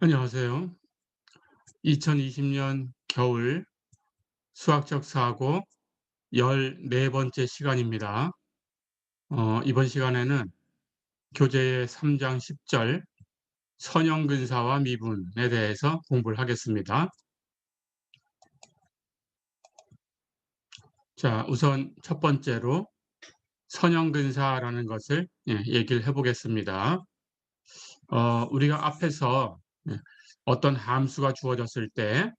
안녕하세요. 2020년 겨울 수학적 사고 14번째 시간입니다. 이번 시간에는 교재의 3장 10절 선형근사와 미분에 대해서 공부를 하겠습니다. 자, 우선 첫 번째로 선형근사라는 것을 얘기를 해보겠습니다. 우리가 앞에서 어떤 함수가 주어졌을 때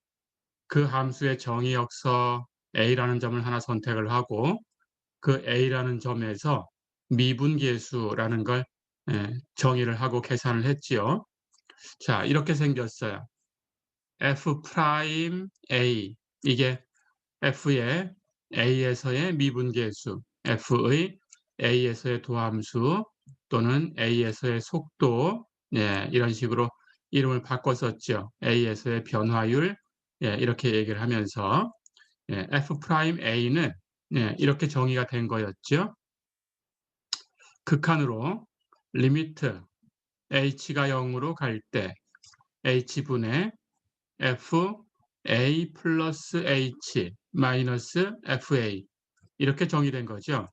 그 함수의 정의역서 a라는 점을 하나 선택을 하고 그 a라는 점에서 미분계수라는 걸 정의를 하고 계산을 했지요. 자, 이렇게 생겼어요. f 프라임 a, 이게 f의 a에서의 미분계수, f의 a에서의 도함수 또는 a에서의 속도, 이런 식으로 이름을 바꿨었죠. a에서의 변화율, 이렇게 얘기를 하면서 f 프라임 a는 이렇게 정의가 된 거였죠. 극한으로 리미트 h가 0으로 갈 때 h분의 f a 플러스 h 마이너스 fa, 이렇게 정의된 거죠.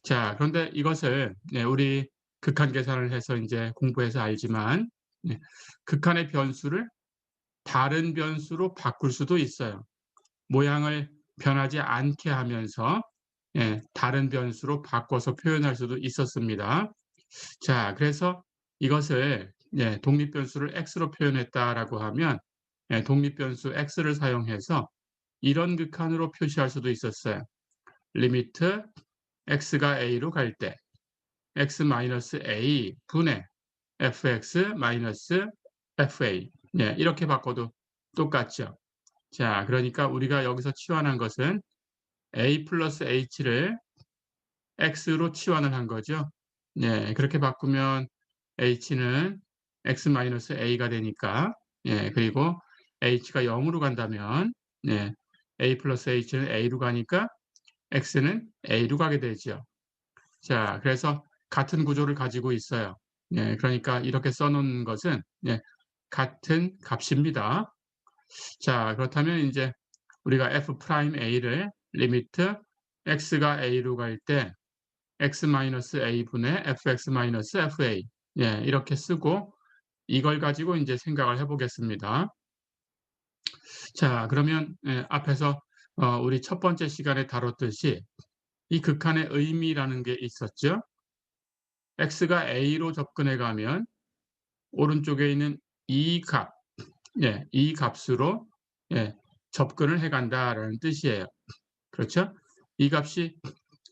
자, 그런데 이것을 우리 극한 계산을 해서 이제 공부해서 알지만 극한의 변수를 다른 변수로 바꿀 수도 있어요. 모양을 변하지 않게 하면서 다른 변수로 바꿔서 표현할 수도 있었습니다. 자, 그래서 이것을 독립변수를 x로 표현했다라고 하면 독립변수 x를 사용해서 이런 극한으로 표시할 수도 있었어요. 리미트 x가 a로 갈 때 x 마이너스 a 분의 fx 마이너스 fa, 이렇게 바꿔도 똑같죠. 자, 그러니까 우리가 여기서 치환한 것은 a 플러스 h를 x로 치환을 한 거죠. 그렇게 바꾸면 h는 x 마이너스 a가 되니까, 그리고 h가 0으로 간다면 a 플러스 h는 a로 가니까 x는 a로 가게 되죠. 자, 그래서 같은 구조를 가지고 있어요. 그러니까 이렇게 써놓은 것은 같은 값입니다. 자, 그렇다면 이제 우리가 f 프라임 a를 리미트 x가 a로 갈 때 x 마이너스 a 분의 fx 마이너스 fa, 이렇게 쓰고 이걸 가지고 이제 생각을 해보겠습니다. 자, 그러면 앞에서 우리 첫 번째 시간에 다뤘듯이 이 극한의 의미라는 게 있었죠. x가 a로 접근해 가면 오른쪽에 있는 이 값, 이 값으로 접근을 해 간다라는 뜻이에요. 그렇죠? 이 값이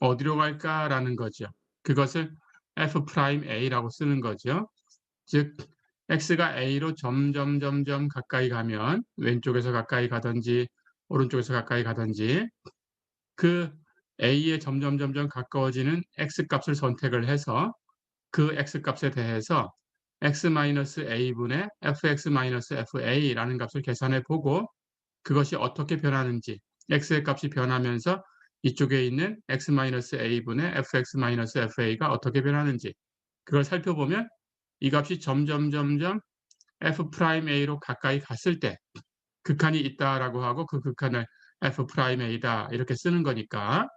어디로 갈까라는 거죠. 그것을 f 프라임 a라고 쓰는 거죠. 즉 x가 a로 점점 가까이 가면 왼쪽에서 가까이 가든지 오른쪽에서 가까이 가든지 그 a에 점점 가까워지는 x 값을 선택을 해서 그 x 값에 대해서 x-a분의 fx-fa라는 값을 계산해 보고 그것이 어떻게 변하는지, x의 값이 변하면서 이쪽에 있는 x-a분의 fx-fa가 어떻게 변하는지 그걸 살펴보면 이 값이 점점 f'a로 가까이 갔을 때 극한이 있다라고 하고 그 극한을 f'a다 이렇게 쓰는 거니까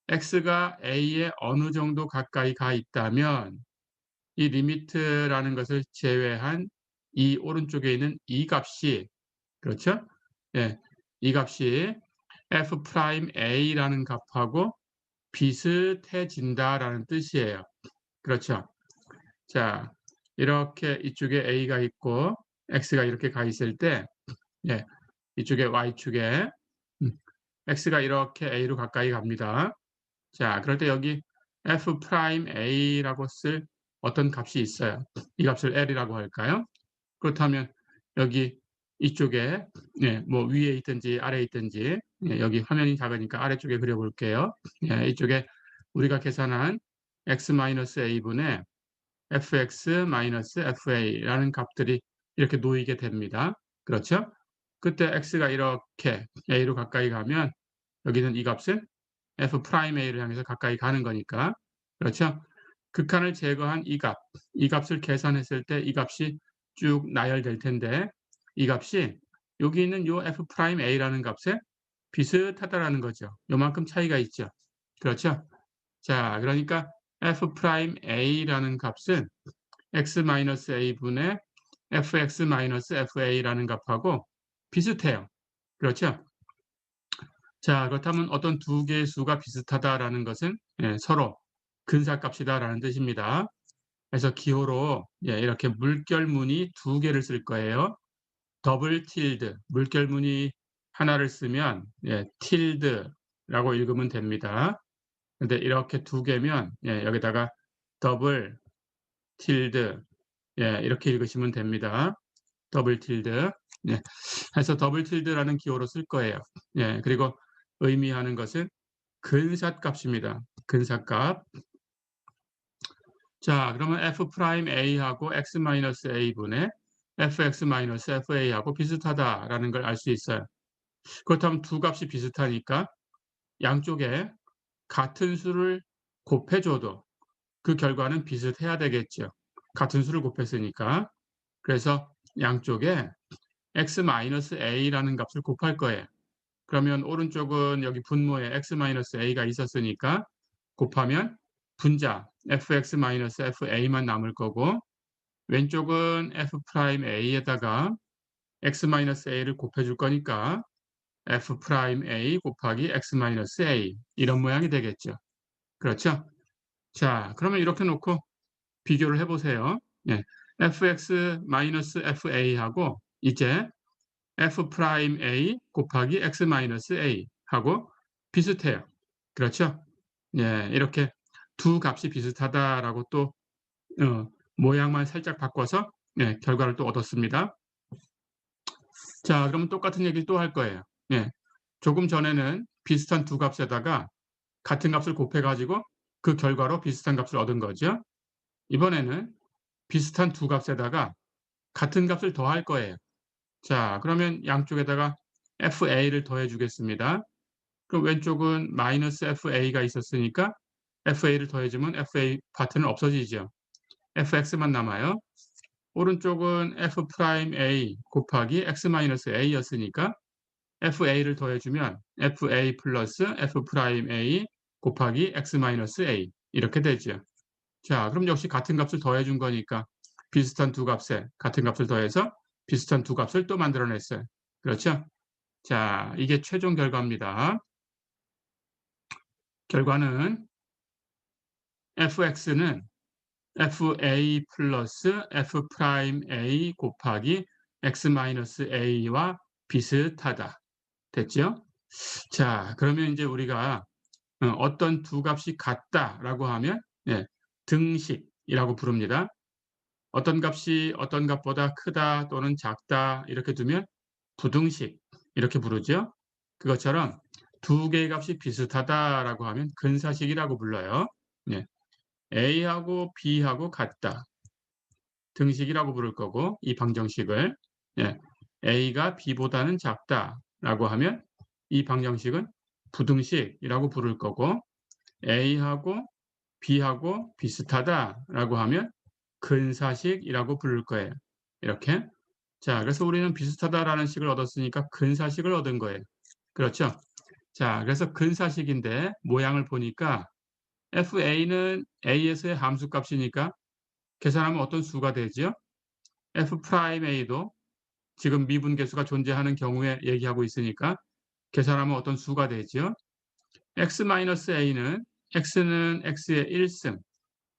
x가 a에 어느 정도 가까이 가 있다면 이 리미트라는 것을 제외한 이 오른쪽에 있는 이 값이, 그렇죠? 이 값이 f'a라는 값하고 비슷해진다라는 뜻이에요. 그렇죠? 자, 이렇게 이쪽에 a가 있고 x가 이렇게 가 있을 때, 예, 이쪽에 y축에 음, x가 이렇게 a로 가까이 갑니다. 자, 그럴 때 여기 f'a라고 쓸 어떤 값이 있어요. 이 값을 l이라고 할까요? 그렇다면 여기 이쪽에 뭐 위에 있든지 아래에 있든지, 여기 화면이 작으니까 아래쪽에 그려볼게요. 이쪽에 우리가 계산한 x-a분의 fx-fa라는 값들이 이렇게 놓이게 됩니다. 그렇죠? 그때 x가 이렇게 a로 가까이 가면 여기는 이 값은 f'a를 향해서 가까이 가는 거니까, 그렇죠? 극한을 제거한 이 값을 계산했을 때 이 값이 쭉 나열될 텐데 이 값이 여기 있는 요 f'a라는 값에 비슷하다라는 거죠. 요만큼 차이가 있죠. 그렇죠? 자, 그러니까 f'a라는 값은 x-a분의 fx-fa라는 값하고 비슷해요. 그렇죠? 자, 그렇다면 어떤 두 개의 수가 비슷하다라는 것은 서로 근사값이다라는 뜻입니다. 그래서 기호로 이렇게 물결무늬 두 개를 쓸 거예요. 더블 틸드, 물결무늬 하나를 쓰면 틸드라고 읽으면 됩니다. 근데 이렇게 두 개면 여기다가 더블 틸드 이렇게 읽으시면 됩니다. 더블 틸드. 해서 더블 틸드라는 기호로 쓸 거예요. 그리고 의미하는 것은 근사값입니다. 근사값. 자, 그러면 f'a하고 x-a분의 fx-fa하고 비슷하다라는 걸 알 수 있어요. 그렇다면 두 값이 비슷하니까 양쪽에 같은 수를 곱해줘도 그 결과는 비슷해야 되겠죠. 같은 수를 곱했으니까. 그래서 양쪽에 x-a라는 값을 곱할 거예요. 그러면 오른쪽은 여기 분모에 x-a가 있었으니까 곱하면 분자 fx-fa만 남을 거고 왼쪽은 f'a에다가 x-a를 곱해줄 거니까 f'a 곱하기 x-a 이런 모양이 되겠죠. 그렇죠? 자, 그러면 이렇게 놓고 비교를 해보세요. fx-fa하고 이제 f'a 곱하기 x-a 하고 비슷해요. 그렇죠? 이렇게 두 값이 비슷하다라고 또 모양만 살짝 바꿔서 결과를 또 얻었습니다. 자, 그러면 똑같은 얘기를 또 할 거예요. 조금 전에는 비슷한 두 값에다가 같은 값을 곱해가지고 그 결과로 비슷한 값을 얻은 거죠. 이번에는 비슷한 두 값에다가 같은 값을 더할 거예요. 자, 그러면 양쪽에다가 FA를 더해 주겠습니다. 그럼 왼쪽은 마이너스 FA가 있었으니까 FA를 더해주면 FA 파트는 없어지죠. FX만 남아요. 오른쪽은 F'A 곱하기 X-A였으니까 FA를 더해주면 FA 플러스 F'A 곱하기 X-A 이렇게 되죠. 자, 그럼 역시 같은 값을 더해준 거니까 비슷한 두 값에 같은 값을 더해서 비슷한 두 값을 또 만들어냈어요. 그렇죠? 자, 이게 최종 결과입니다. 결과는 fx는 fa 플러스 f'A 곱하기 x-a와 비슷하다. 됐죠? 자, 그러면 이제 우리가 어떤 두 값이 같다라고 하면 등식이라고 부릅니다. 어떤 값이 어떤 값보다 크다 또는 작다 이렇게 두면 부등식 이렇게 부르죠. 그것처럼 두 개의 값이 비슷하다라고 하면 근사식이라고 불러요. A하고 B하고 같다. 등식이라고 부를 거고 이 방정식을 A가 B보다는 작다라고 하면 이 방정식은 부등식이라고 부를 거고 A하고 B하고 비슷하다라고 하면 근사식이라고 부를 거예요. 이렇게. 자, 그래서 우리는 비슷하다라는 식을 얻었으니까 근사식을 얻은 거예요. 그렇죠? 자, 그래서 근사식인데 모양을 보니까 FA는 A에서의 함수값이니까 계산하면 어떤 수가 되죠? F'A도 지금 미분계수가 존재하는 경우에 얘기하고 있으니까 계산하면 어떤 수가 되죠? X-A는 X는 X의 1승,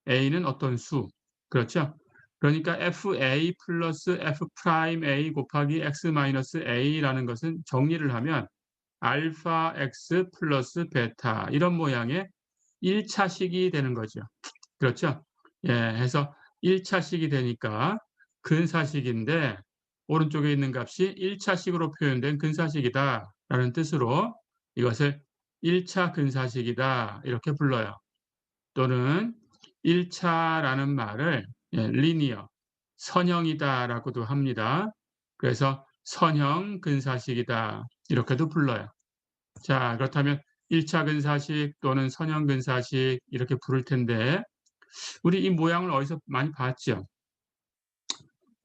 A는 어떤 수. 그렇죠? 그러니까 FA 플러스 F'A 곱하기 X-A라는 것은 정리를 하면 알파 X 플러스 베타 이런 모양의 1차식이 되는 거죠. 그렇죠? 해서 1차식이 되니까 근사식인데 오른쪽에 있는 값이 1차식으로 표현된 근사식이다라는 뜻으로 이것을 1차 근사식이다 이렇게 불러요. 또는 1차라는 말을 리니어, 선형이다라고도 합니다. 그래서 선형 근사식이다 이렇게도 불러요. 자, 그렇다면 1차 근사식 또는 선형 근사식 이렇게 부를 텐데 우리 이 모양을 어디서 많이 봤죠?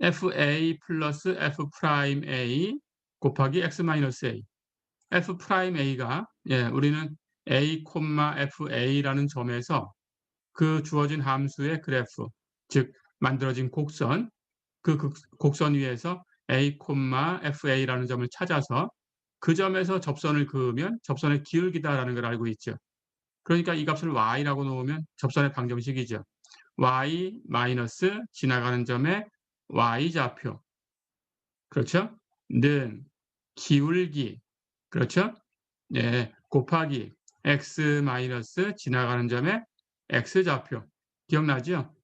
fa 플러스 f 프라임 a 곱하기 x 마이너스 a. f 프라임 a가 우리는 a, fa라는 점에서 그 주어진 함수의 그래프, 즉 만들어진 곡선, 그 곡선 위에서 a, fa라는 점을 찾아서 그 점에서 접선을 그으면 접선의 기울기다라는 걸 알고 있죠. 그러니까 이 값을 y라고 놓으면 접선의 방정식이죠. y 마이너스 지나가는 점의 y좌표, 그렇죠? 는 기울기, 그렇죠? 곱하기 x 마이너스 지나가는 점의 x좌표. 기억나죠?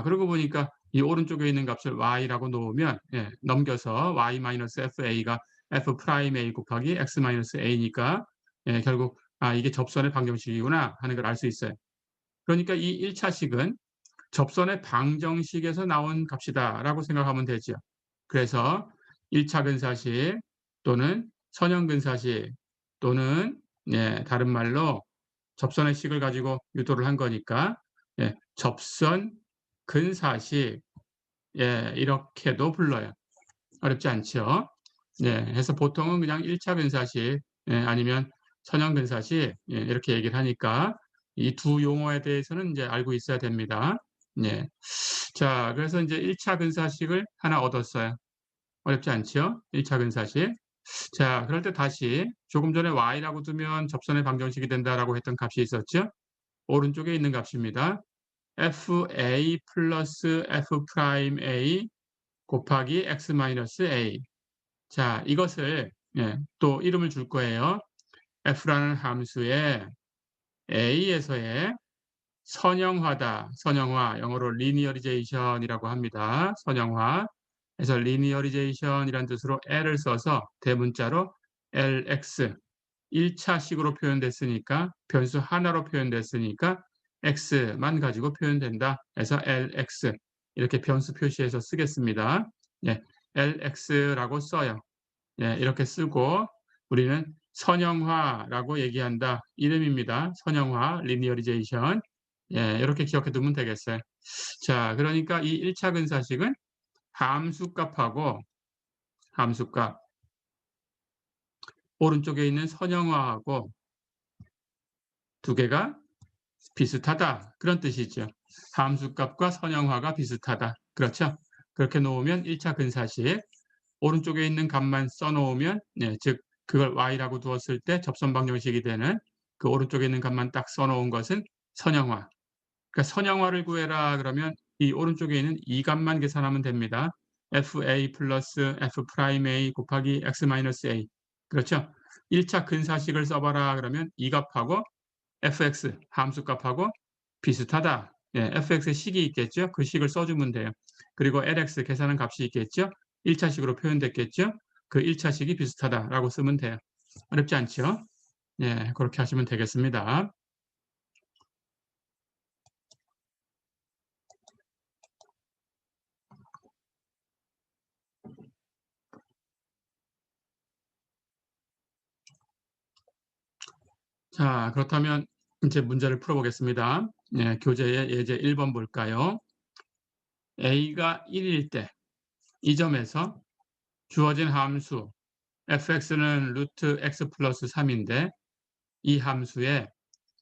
그러고 보니까 이 오른쪽에 있는 값을 y라고 놓으면 넘겨서 y 마이너스 fa가 f 프라임 a 곱하기 x 마이너스 a니까 결국 이게 접선의 방정식이구나 하는 걸 알 수 있어요. 그러니까 이 1차식은 접선의 방정식에서 나온 값이다라고 생각하면 되죠. 그래서 1차 근사식 또는 선형 근사식 또는 다른 말로 접선의 식을 가지고 유도를 한 거니까 접선 근사식 이렇게도 불러요. 어렵지 않죠? 해서 보통은 그냥 1차 근사식 아니면 선형 근사식 이렇게 얘기를 하니까 이 두 용어에 대해서는 이제 알고 있어야 됩니다. 자, 그래서 이제 1차 근사식을 하나 얻었어요. 어렵지 않죠? 1차 근사식. 자, 그럴 때 다시 조금 전에 y라고 두면 접선의 방정식이 된다라고 했던 값이 있었죠? 오른쪽에 있는 값입니다. fa 플러스 f 프라임 a 곱하기 x 마이너스 a. 자, 이것을 또 이름을 줄 거예요. f라는 함수에 a에서의 선형화다. 선형화, 영어로 linearization이라고 합니다. 선형화. 그래서 linearization이라는 뜻으로 L을 써서 대문자로 LX, 1차식으로 표현됐으니까 변수 하나로 표현됐으니까 X만 가지고 표현된다. 그래서 LX 이렇게 변수 표시해서 쓰겠습니다. LX라고 써요. 이렇게 쓰고 우리는 선형화라고 얘기한다. 이름입니다. 선형화, linearization. 이렇게 기억해 두면 되겠어요. 자, 그러니까 이 1차 근사식은 함수값하고 함수값 오른쪽에 있는 선형화하고 두 개가 비슷하다. 그런 뜻이죠. 함수값과 선형화가 비슷하다. 그렇죠? 그렇게 놓으면 1차 근사식 오른쪽에 있는 값만 써놓으면 즉 그걸 y라고 두었을 때 접선 방정식이 되는 그 오른쪽에 있는 값만 딱 써놓은 것은 선형화. 그러니까 선형화를 구해라 그러면 이 오른쪽에 있는 이 값만 계산하면 됩니다. fa 플러스 f 프라임 a 곱하기 x 마이너스 a. 그렇죠? 1차 근사식을 써봐라 그러면 이 값하고 fx 함수값하고 비슷하다. fx의 식이 있겠죠? 그 식을 써주면 돼요. 그리고 lx 계산한 값이 있겠죠? 1차식으로 표현됐겠죠? 그 1차식이 비슷하다라고 쓰면 돼요. 어렵지 않죠? 그렇게 하시면 되겠습니다. 자, 그렇다면 이제 문제를 풀어보겠습니다. 교재의 예제 1번 볼까요? a가 1일 때 이 점에서 주어진 함수 fx는 루트 x 플러스 3인데 이 함수의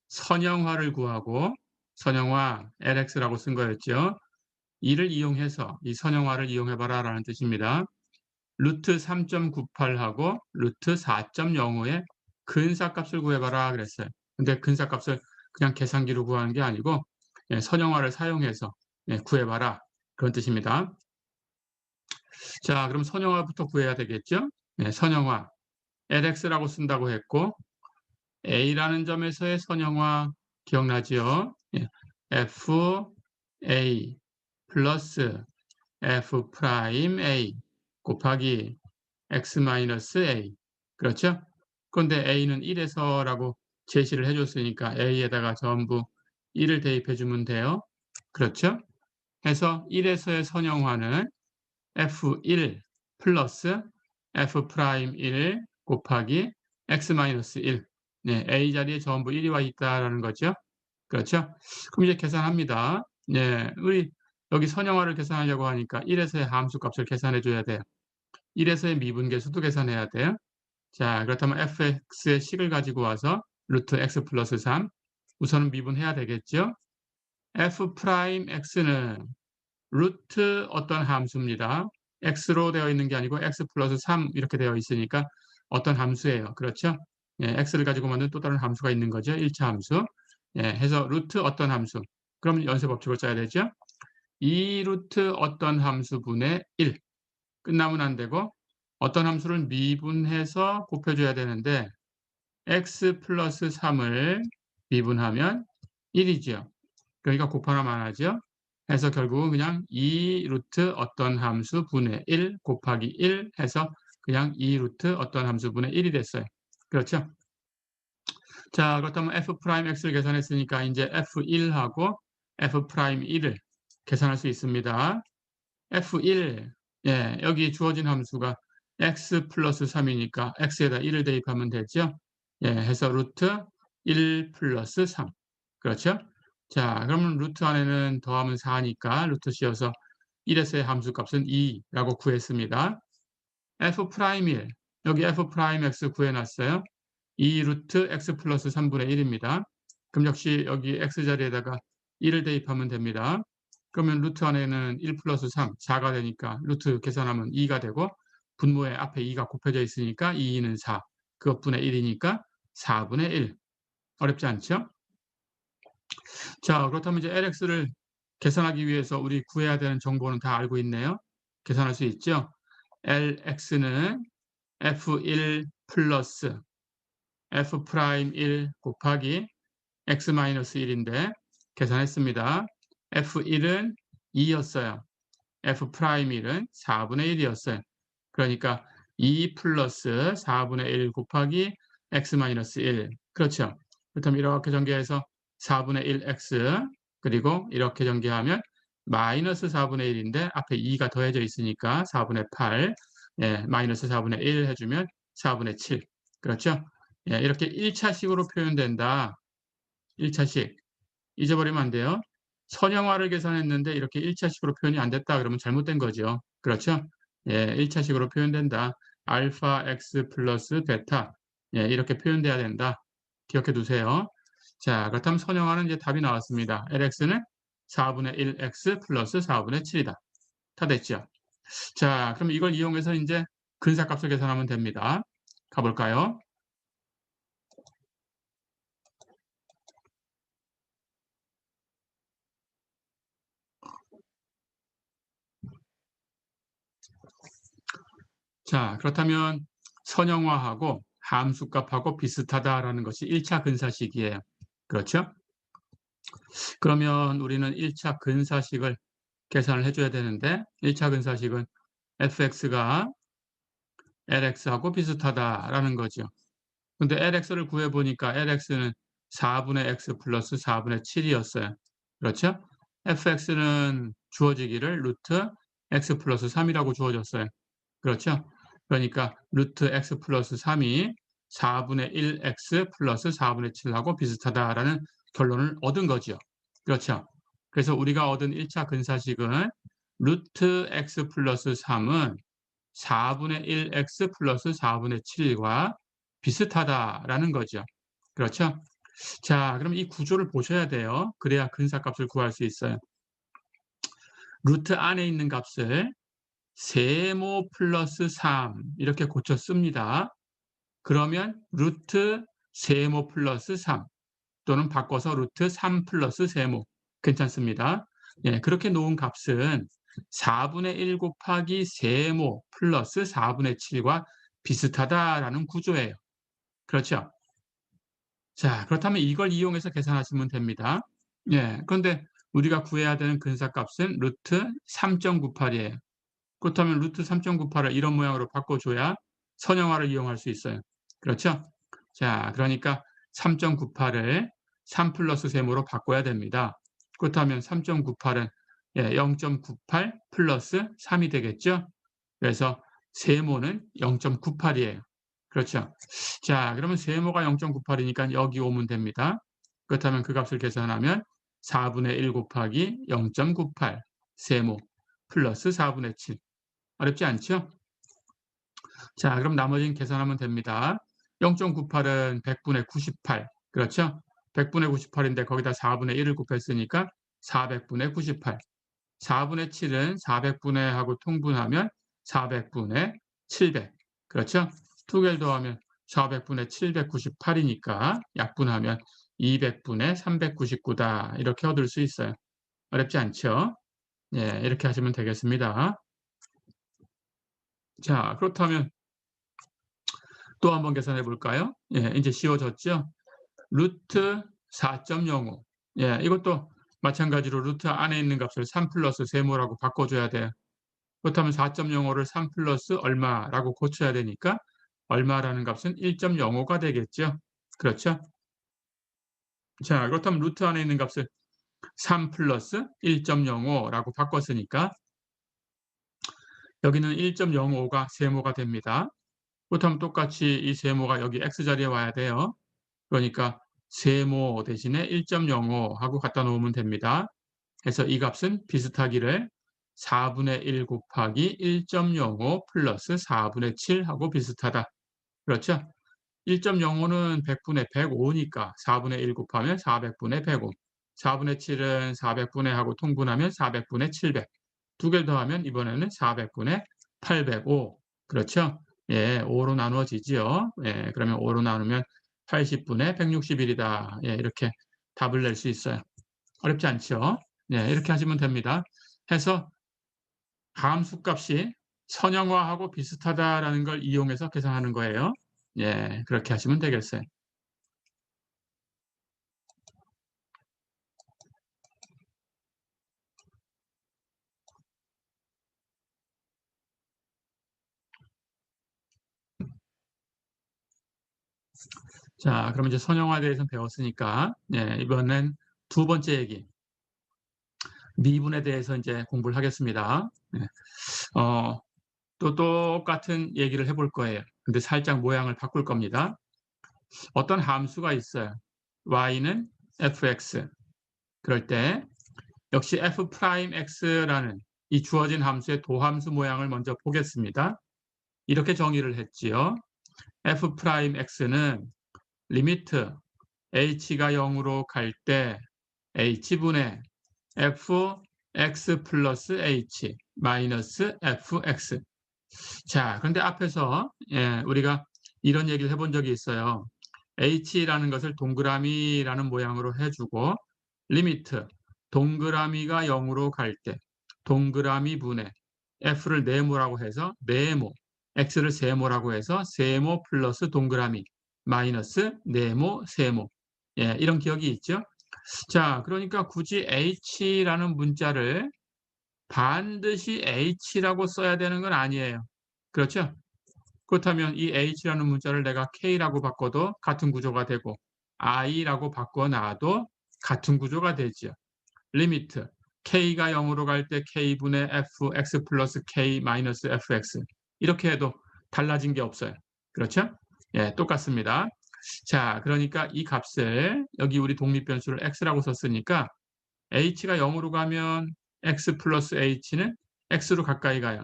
선형화를 구하고 선형화 lx라고 쓴 거였죠. 이를 이용해서 이 선형화를 이용해봐라 라는 뜻입니다. 루트 3.98하고 루트 4.05의 근사값을 구해봐라 그랬어요. 근데 근사값을 그냥 계산기로 구하는 게 아니고 선형화를 사용해서 구해봐라 그런 뜻입니다. 자, 그럼 선형화부터 구해야 되겠죠? 선형화 lx라고 쓴다고 했고 a라는 점에서의 선형화 기억나죠? f a 플러스 f 프라임 a 곱하기 x 마이너스 a. 그렇죠? 그런데 a는 1에서라고 제시를 해줬으니까 a에다가 전부 1을 대입해 주면 돼요. 그렇죠? 해서 1에서의 선형화는 f1 플러스 f 프라임 1 곱하기 x 마이너스 1. a 자리에 전부 1이 와 있다라는 거죠. 그렇죠? 그럼 이제 계산합니다. 우리 여기 선형화를 계산하려고 하니까 1에서의 함수 값을 계산해 줘야 돼요. 1에서의 미분계수도 계산해야 돼요. 자, 그렇다면 fx의 식을 가지고 와서 루트 x 플러스 3 우선은 미분해야 되겠죠. f 프라임 x는 루트 어떤 함수입니다. x로 되어 있는 게 아니고 x 플러스 3 이렇게 되어 있으니까 어떤 함수예요. 그렇죠? 예, x를 가지고 만든 또 다른 함수가 있는 거죠. 1차 함수. 예, 해서 루트 어떤 함수. 그럼 연쇄 법칙을 써야 되죠. 2 루트 어떤 함수분의 1. 끝나면 안 되고 어떤 함수를 미분해서 곱해줘야 되는데 x 플러스 3을 미분하면 1이죠. 그러니까 곱하나만 하죠. 해서 결국은 그냥 2 루트 어떤 함수 분의 1 곱하기 1 해서 그냥 2 루트 어떤 함수 분의 1이 됐어요. 그렇죠? 자, 그렇다면 f 프라임 x를 계산했으니까 이제 f1하고 f 프라임 1을 계산할 수 있습니다. f1, 예, 여기 주어진 함수가 x 플러스 3이니까 x에다 1을 대입하면 되죠. 예, 해서 루트 1 플러스 3. 그렇죠? 자, 그러면 루트 안에는 더하면 4니까 루트 씌어서 1에서의 함수값은 2라고 구했습니다. f 프라임 1, 여기 f 프라임 x 구해놨어요. 2 루트 x 플러스 3분의 1입니다. 그럼 역시 여기 x 자리에다가 1을 대입하면 됩니다. 그러면 루트 안에는 1 플러스 3, 4가 되니까 루트 계산하면 2가 되고 분모에 앞에 2가 곱해져 있으니까 2는 4, 그것분의 1이니까 4분의 1. 어렵지 않죠? 자, 그렇다면 이제 LX를 계산하기 위해서 우리 구해야 되는 정보는 다 알고 있네요. 계산할 수 있죠? LX는 F1 플러스 F 프라임 1 곱하기 X 마이너스 1인데 계산했습니다. F1은 2였어요. F 프라임 1은 4분의 1이었어요. 그러니까 2 플러스 4분의 1 곱하기 X 마이너스 1. 그렇죠. 그렇다면 이렇게 전개해서 4분의 1x 그리고 이렇게 전개하면 마이너스 4분의 1인데 앞에 2가 더해져 있으니까 4분의 8, 예, 마이너스 4분의 1 해주면 4분의 7. 그렇죠? 예, 이렇게 1차식으로 표현된다. 1차식. 잊어버리면 안 돼요. 선형화를 계산했는데 이렇게 1차식으로 표현이 안 됐다 그러면 잘못된 거죠. 그렇죠? 예, 1차식으로 표현된다. 알파 x 플러스 베타. 예, 이렇게 표현돼야 된다. 기억해 두세요. 자, 그렇다면 선형화는 이제 답이 나왔습니다. LX는 4분의 1x 플러스 4분의 7이다. 다 됐죠? 자, 그럼 이걸 이용해서 이제 근사값을 계산하면 됩니다. 가볼까요? 자, 그렇다면 선형화하고 함수값하고 비슷하다라는 것이 1차 근사식이에요. 그렇죠? 그러면 우리는 1차 근사식을 계산을 해줘야 되는데 1차 근사식은 fx가 lx하고 비슷하다라는 거죠. 근데 lx를 구해보니까 lx는 4분의 x 플러스 4분의 7이었어요. 그렇죠? fx는 주어지기를 루트 x 플러스 3이라고 주어졌어요. 그렇죠? 그러니까 루트 x 플러스 3이 4분의 1x 플러스 4분의 7하고 비슷하다라는 결론을 얻은 거죠. 그렇죠? 그래서 우리가 얻은 1차 근사식은 루트 x 플러스 3은 4분의 1x 플러스 4분의 7과 비슷하다라는 거죠. 그렇죠? 자, 그럼 이 구조를 보셔야 돼요. 그래야 근사값을 구할 수 있어요. 루트 안에 있는 값을 세모 플러스 3 이렇게 고쳐 씁니다. 그러면 루트 세모 플러스 3 또는 바꿔서 루트 3 플러스 세모 괜찮습니다. 예, 그렇게 놓은 값은 4분의 1 곱하기 세모 플러스 4분의 7과 비슷하다라는 구조예요. 그렇죠? 자, 그렇다면 이걸 이용해서 계산하시면 됩니다. 예, 그런데 우리가 구해야 되는 근사값은 루트 3.98이에요. 그렇다면 루트 3.98을 이런 모양으로 바꿔줘야 선형화를 이용할 수 있어요. 그렇죠? 자, 그러니까 3.98을 3 플러스 세모로 바꿔야 됩니다. 그렇다면 3.98은 0.98 플러스 3이 되겠죠? 그래서 세모는 0.98이에요. 그렇죠? 자, 그러면 세모가 0.98이니까 여기 오면 됩니다. 그렇다면 그 값을 계산하면 4분의 1 곱하기 0.98 세모 플러스 4분의 7. 어렵지 않죠? 자, 그럼 나머지는 계산하면 됩니다. 0.98은 100분의 98. 그렇죠? 100분의 98인데 거기다 4분의 1을 곱했으니까 400분의 98. 4분의 7은 400분의 하고 통분하면 400분의 700. 그렇죠? 두 개를 더하면 400분의 798이니까 약분하면 200분의 399다. 이렇게 얻을 수 있어요. 어렵지 않죠? 예, 이렇게 하시면 되겠습니다. 자, 그렇다면 또 한번 계산해 볼까요? 예, 이제 쉬워졌죠? 루트 4.05. 예, 이것도 마찬가지로 루트 안에 있는 값을 3 플러스 세모라고 바꿔줘야 돼요. 그렇다면 4.05를 3 플러스 얼마라고 고쳐야 되니까 얼마라는 값은 1.05가 되겠죠. 그렇죠? 자, 그렇다면 루트 안에 있는 값을 3 플러스 1.05라고 바꿨으니까 여기는 1.05가 세모가 됩니다. 그렇다면 똑같이 이 세모가 여기 x자리에 와야 돼요. 그러니까 세모 대신에 1.05 하고 갖다 놓으면 됩니다. 그래서 이 값은 비슷하기를 4분의 1 곱하기 1.05 플러스 4분의 7 하고 비슷하다. 그렇죠? 1.05는 100분의 105니까 4분의 1 곱하면 400분의 105. 4분의 7은 400분의 하고 통분하면 400분의 700. 두 개를 더하면 이번에는 400분의 805. 그렇죠? 예, 5로 나누어지지요. 예, 그러면 5로 나누면 80분의 161이다. 예, 이렇게 답을 낼 수 있어요. 어렵지 않죠? 예, 이렇게 하시면 됩니다. 해서 함수 값이 선형화하고 비슷하다라는 걸 이용해서 계산하는 거예요. 예, 그렇게 하시면 되겠어요. 자, 그럼 이제 선형화에 대해서 배웠으니까 예, 이번엔 두 번째 얘기. 미분에 대해서 이제 공부를 하겠습니다. 예, 또 똑같은 얘기를 해볼 거예요. 근데 살짝 모양을 바꿀 겁니다. 어떤 함수가 있어요. y는 fx. 그럴 때 역시 f'x라는 이 주어진 함수의 도함수 모양을 먼저 보겠습니다. 이렇게 정의를 했지요. f'x는 리미트 h가 0으로 갈 때 h분의 fx 플러스 h 마이너스 fx. 자, 그런데 앞에서 우리가 이런 얘기를 해본 적이 있어요. h라는 것을 동그라미라는 모양으로 해주고 리미트 동그라미가 0으로 갈 때 동그라미 분의 f를 네모라고 해서 네모, x를 세모라고 해서 세모 플러스 동그라미 마이너스 네모, 세모. 예, 이런 기억이 있죠? 자, 그러니까 굳이 h라는 문자를 반드시 h라고 써야 되는 건 아니에요. 그렇죠? 그렇다면 이 h라는 문자를 내가 k라고 바꿔도 같은 구조가 되고 i라고 바꿔놔도 같은 구조가 되죠. 리미트 k가 0으로 갈 때 k분의 fx 플러스 k 마이너스 fx 이렇게 해도 달라진 게 없어요. 그렇죠? 예, 똑같습니다. 자, 그러니까 이 값을 여기 우리 독립변수를 x라고 썼으니까 h가 0으로 가면 x 플러스 h는 x로 가까이 가요.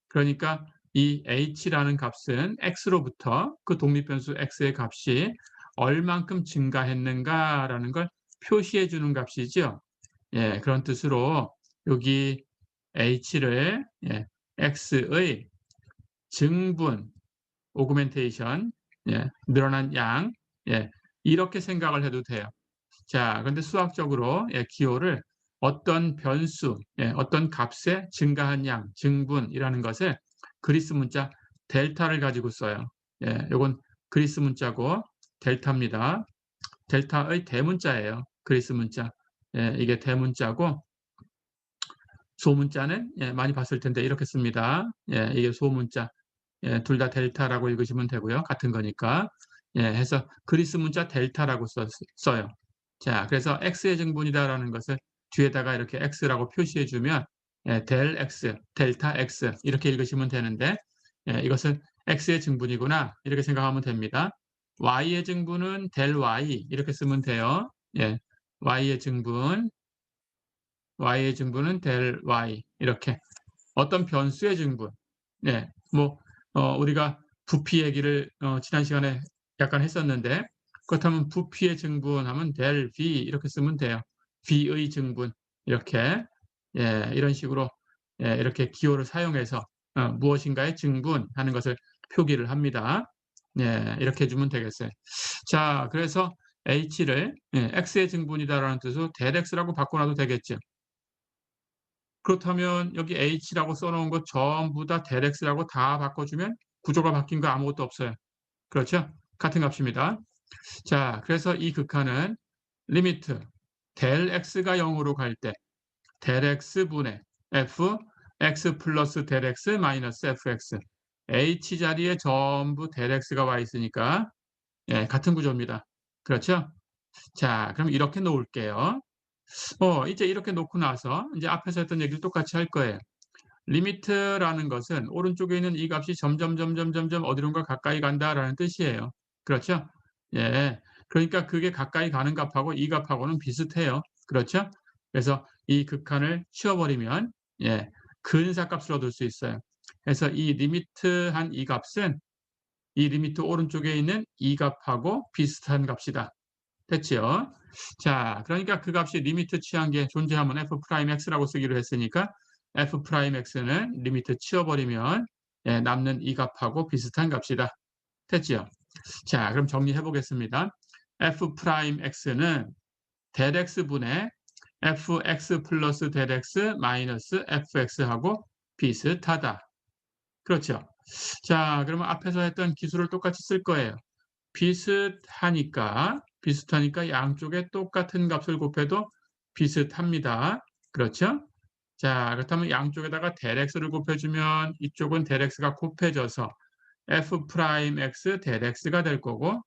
그러니까 이 h라는 값은 x로부터 그 독립변수 x의 값이 얼만큼 증가했는가라는 걸 표시해 주는 값이죠. 예, 그런 뜻으로 여기 h를 x의 증분, 오그멘테이션, 늘어난 양, 이렇게 생각을 해도 돼요. 자, 그런데 수학적으로 기호를 어떤 변수, 어떤 값의 증가한 양, 증분이라는 것을 그리스 문자 델타를 가지고 써요. 이건 그리스 문자고 델타입니다. 델타의 대문자예요. 그리스 문자. 이게 대문자고 소문자는 많이 봤을 텐데 이렇게 씁니다. 이게 소문자. 둘 다 델타라고 읽으시면 되고요. 같은 거니까. 해서 그리스 문자 델타라고 써요. 자, 그래서 x의 증분이다라는 것을 뒤에다가 이렇게 x라고 표시해 주면 델 x, 델타 x 이렇게 읽으시면 되는데 이것을 x의 증분이구나 이렇게 생각하면 됩니다. y의 증분은 델 y 이렇게 쓰면 돼요. y의 증분 y의 증분은 del y 이렇게 어떤 변수의 증분. 네, 뭐 우리가 부피 얘기를 지난 시간에 약간 했었는데 그렇다면 부피의 증분하면 del v 이렇게 쓰면 돼요. v의 증분 이렇게 이런 식으로 이렇게 기호를 사용해서 무엇인가의 증분하는 것을 표기를 합니다. 이렇게 해주면 되겠어요. 자, 그래서 h를 x의 증분이다라는 뜻으로 del x라고 바꿔놔도 되겠죠. 그렇다면 여기 h라고 써놓은 거 전부 다 del x라고 다 바꿔주면 구조가 바뀐 거 아무것도 없어요. 그렇죠? 같은 값입니다. 자, 그래서 이 극한은 리미트 del x가 0으로 갈 때 del x분의 f x 플러스 del x 마이너스 fx h 자리에 전부 del x가 와 있으니까 같은 구조입니다. 그렇죠? 자, 그럼 이렇게 놓을게요. 이제 이렇게 놓고 나서 이제 앞에서 했던 얘기를 똑같이 할 거예요. 리미트라는 것은 오른쪽에 있는 이 값이 점점 어디론가 가까이 간다라는 뜻이에요. 그렇죠? 예. 그러니까 그게 가까이 가는 값하고 이 값하고는 비슷해요. 그렇죠? 그래서 이 극한을 치워버리면 근사값을 얻을 수 있어요. 그래서 이 리미트한 이 값은 이 리미트 오른쪽에 있는 이 값하고 비슷한 값이다. 됐지요? 자, 그러니까 그 값이 리미트 취한 게 존재하면 f'x라고 쓰기로 했으니까 f'x는 리미트 치워버리면 남는 이 값하고 비슷한 값이다. 됐지요? 자, 그럼 정리해 보겠습니다. f'x는 del x분의 fx 플러스 del x 마이너스 fx하고 비슷하다. 그렇죠? 자, 그러면 앞에서 했던 기술을 똑같이 쓸 거예요. 비슷하니까 양쪽에 똑같은 값을 곱해도 비슷합니다. 그렇죠? 자, 그렇다면 양쪽에다가 del x를 곱해주면 이쪽은 del x가 곱해져서 f'x del x가 될 거고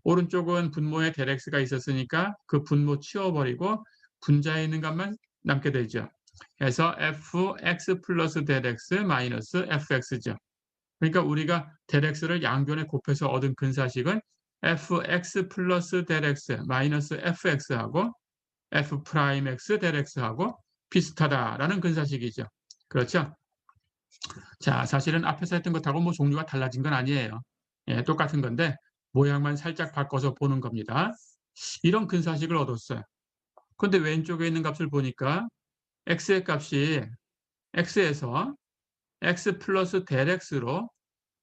오른쪽은 분모에 del x가 있었으니까 그 분모 치워버리고 분자에 있는 값만 남게 되죠. 그래서 fx 플러스 del x 마이너스 fx죠. 그러니까 우리가 del x를 양변에 곱해서 얻은 근사식은 fx 플러스 del x 마이너스 fx하고 f'x del x하고 비슷하다라는 근사식이죠. 그렇죠? 자, 사실은 앞에서 했던 것하고 뭐 종류가 달라진 건 아니에요. 똑같은 건데 모양만 살짝 바꿔서 보는 겁니다. 이런 근사식을 얻었어요. 그런데 왼쪽에 있는 값을 보니까 x의 값이 x에서 x 플러스 del x로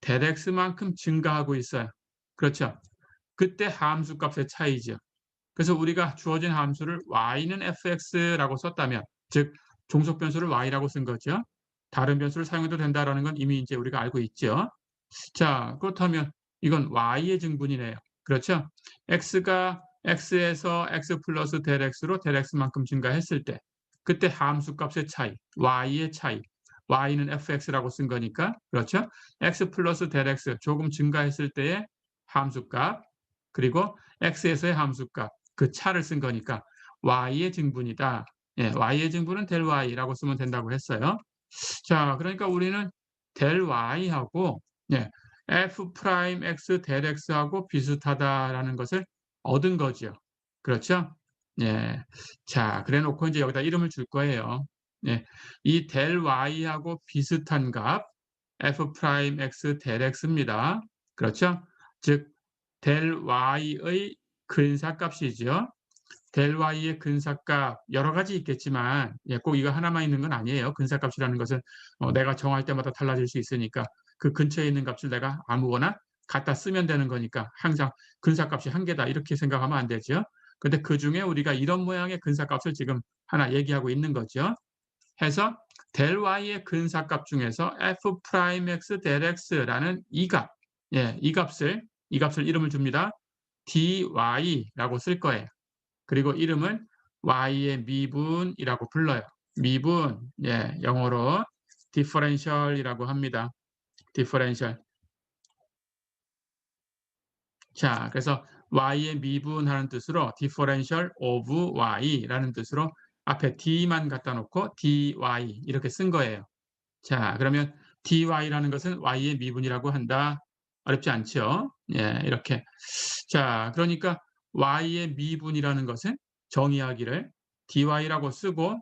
del x만큼 증가하고 있어요. 그렇죠? 그때 함수 값의 차이죠. 그래서 우리가 주어진 함수를 y는 fx라고 썼다면, 즉 종속 변수를 y라고 쓴 거죠. 다른 변수를 사용해도 된다라는 건 이미 이제 우리가 알고 있죠. 자, 그렇다면 이건 y의 증분이네요. 그렇죠? x가 x에서 x 플러스 del x로 del x만큼 증가했을 때 그때 함수 값의 차이, y의 차이, y는 fx라고 쓴 거니까 그렇죠? x 플러스 del x 조금 증가했을 때의 함수값 그리고 x에서의 함수값 그 차를 쓴 거니까 y의 증분이다. y의 증분은 del y라고 쓰면 된다고 했어요. 자, 그러니까 우리는 del y하고 f'x del x하고 비슷하다라는 것을 얻은 거죠. 그렇죠? 자, 그래 놓고 이제 여기다 이름을 줄 거예요. 이 del y하고 비슷한 값 f'x del x입니다. 그렇죠? 즉 del y의 근사값이죠. del y의 근사값 여러 가지 있겠지만 꼭 이거 하나만 있는 건 아니에요. 근사값이라는 것은 내가 정할 때마다 달라질 수 있으니까 그 근처에 있는 값을 내가 아무거나 갖다 쓰면 되는 거니까 항상 근사값이 한 개다 이렇게 생각하면 안 되죠. 근데 그중에 우리가 이런 모양의 근사값을 지금 하나 얘기하고 있는 거죠. 해서 del y의 근사값 중에서 f'x del x라는 이 값, 이 값을 이름을 줍니다. dy라고 쓸 거예요. 그리고 이름은 y의 미분이라고 불러요. 미분, 영어로 differential이라고 합니다. differential. 자, 그래서 y의 미분하는 뜻으로 differential of y라는 뜻으로 앞에 d만 갖다 놓고 dy 이렇게 쓴 거예요. 자, 그러면 dy라는 것은 y의 미분이라고 한다. 어렵지 않죠? 이렇게. 자, 그러니까 y의 미분이라는 것은 정의하기를 dy라고 쓰고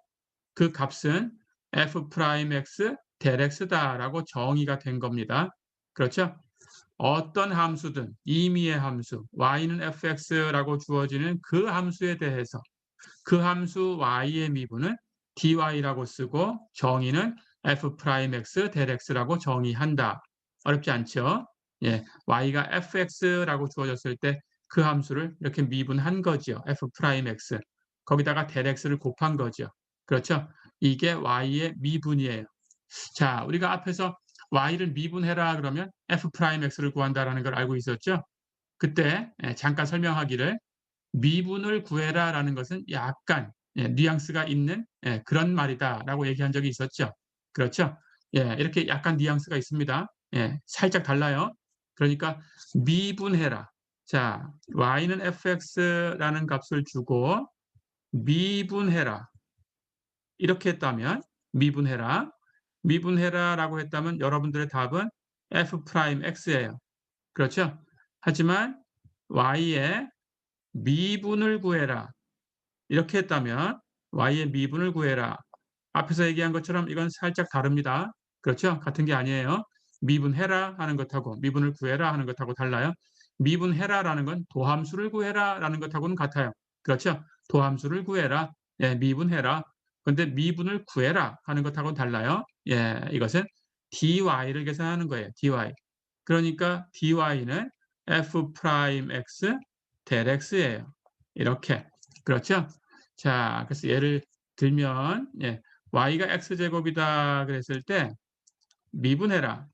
그 값은 f'(x) del x다라고 정의가 된 겁니다. 그렇죠? 어떤 함수든 임의의 함수 y는 fx라고 주어지는 그 함수에 대해서 그 함수 y의 미분은 dy라고 쓰고 정의는 f'(x) del x라고 정의한다. 어렵지 않죠? 예, y가 fx라고 주어졌을 때 그 함수를 이렇게 미분한 거죠. f'(x). 거기다가 del x를 곱한 거죠. 그렇죠? 이게 y의 미분이에요. 자, 우리가 앞에서 y를 미분해라 그러면 f'x를 구한다라는 걸 알고 있었죠? 그때 잠깐 설명하기를 미분을 구해라라는 것은 약간 뉘앙스가 있는 그런 말이다라고 얘기한 적이 있었죠. 그렇죠? 예, 이렇게 약간 뉘앙스가 있습니다. 예, 살짝 달라요. 그러니까 미분해라. 자, y는 fx라는 값을 주고 미분해라. 이렇게 했다면 미분해라. 미분해라라고 했다면 여러분들의 답은 f'x예요. 그렇죠? 하지만 y의 미분을 구해라. 이렇게 했다면 y의 미분을 구해라. 앞에서 얘기한 것처럼 이건 살짝 다릅니다. 그렇죠? 같은 게 아니에요. 미분해라 하는 것하고 미분을 구해라 하는 것하고 달라요. 미분해라라는 건 도함수를 구해라라는 것하고는 같아요. 그렇죠? 도함수를 구해라. 예, 미분해라. 근데 미분을 구해라 하는 것하고는 달라요. 예, 이것은 dy를 계산하는 거예요. dy. 그러니까 dy는 f'x del x예요. 이렇게. 그렇죠? 자, 그래서 예를 들면 y가 x제곱이다 그랬을 때 미분해라.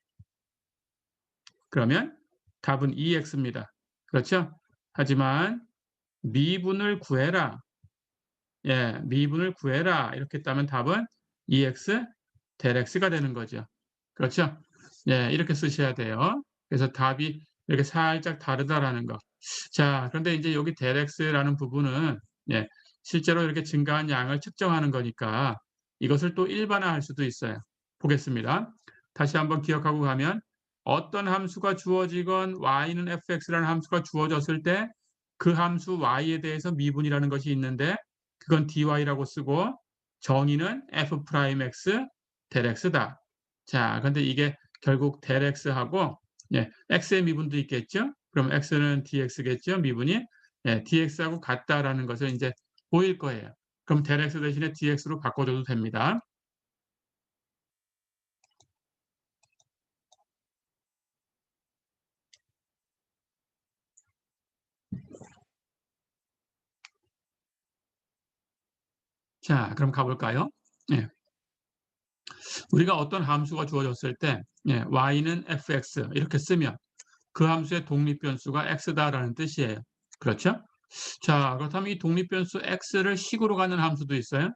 그러면 답은 2x입니다. 그렇죠? 하지만 미분을 구해라. 예, 미분을 구해라. 이렇게 했다면 답은 2x del x가 되는 거죠. 그렇죠? 예, 이렇게 쓰셔야 돼요. 그래서 답이 이렇게 살짝 다르다라는 거. 자, 그런데 이제 여기 del x라는 부분은 예, 실제로 이렇게 증가한 양을 측정하는 거니까 이것을 또 일반화할 수도 있어요. 보겠습니다. 다시 한번 기억하고 가면 어떤 함수가 주어지건 y는 fx라는 함수가 주어졌을 때 그 함수 y에 대해서 미분이라는 것이 있는데 그건 dy라고 쓰고 정의는 f'x del x다. 자, 근데 이게 결국 del x하고 x의 미분도 있겠죠? 그럼 x는 dx겠죠? 미분이 dx하고 같다라는 것을 이제 보일 거예요. 그럼 del x 대신에 dx로 바꿔줘도 됩니다. 자, 그럼 가볼까요? 예. 우리가 어떤 함수가 주어졌을 때 y는 fx 이렇게 쓰면 그 함수의 독립변수가 x다라는 뜻이에요. 그렇죠? 자, 그렇다면 이 독립변수 x를 식으로 가는 함수도 있어요.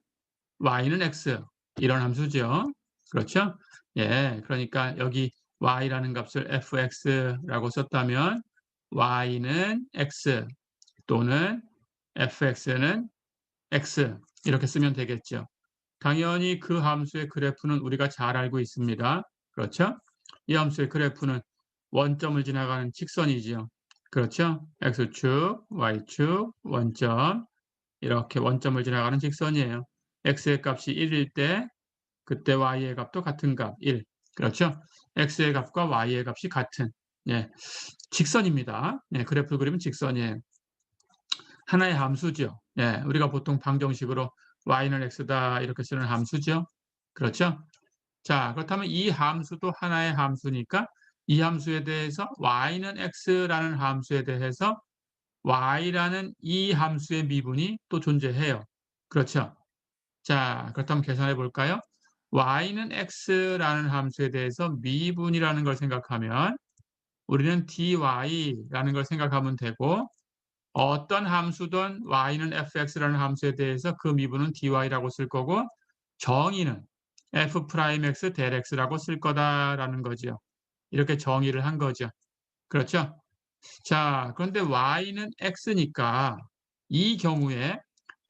y는 x 이런 함수죠. 그렇죠? 예, 그러니까 여기 y라는 값을 fx라고 썼다면 y는 x 또는 fx는 x 이렇게 쓰면 되겠죠. 당연히 그 함수의 그래프는 우리가 잘 알고 있습니다. 그렇죠? 이 함수의 그래프는 원점을 지나가는 직선이지요. 그렇죠? x축, y축, 원점 이렇게 원점을 지나가는 직선이에요. x의 값이 1일 때 그때 y의 값도 같은 값 1. 그렇죠? x의 값과 y의 값이 같은 직선입니다. 그래프 그리면 직선이에요. 하나의 함수죠. 우리가 보통 방정식으로 y는 x다 이렇게 쓰는 함수죠. 그렇죠? 자, 그렇다면 이 함수도 하나의 함수니까 이 함수에 대해서 y는 x라는 함수에 대해서 y라는 이 함수의 미분이 또 존재해요. 그렇죠? 자, 그렇다면 계산해 볼까요? y는 x라는 함수에 대해서 미분이라는 걸 생각하면 우리는 dy라는 걸 생각하면 되고 어떤 함수든 y는 fx라는 함수에 대해서 그 미분은 dy라고 쓸 거고 정의는 f'x del x라고 쓸 거다라는 거죠. 이렇게 정의를 한 거죠. 그렇죠? 자, 그런데 y는 x니까 이 경우에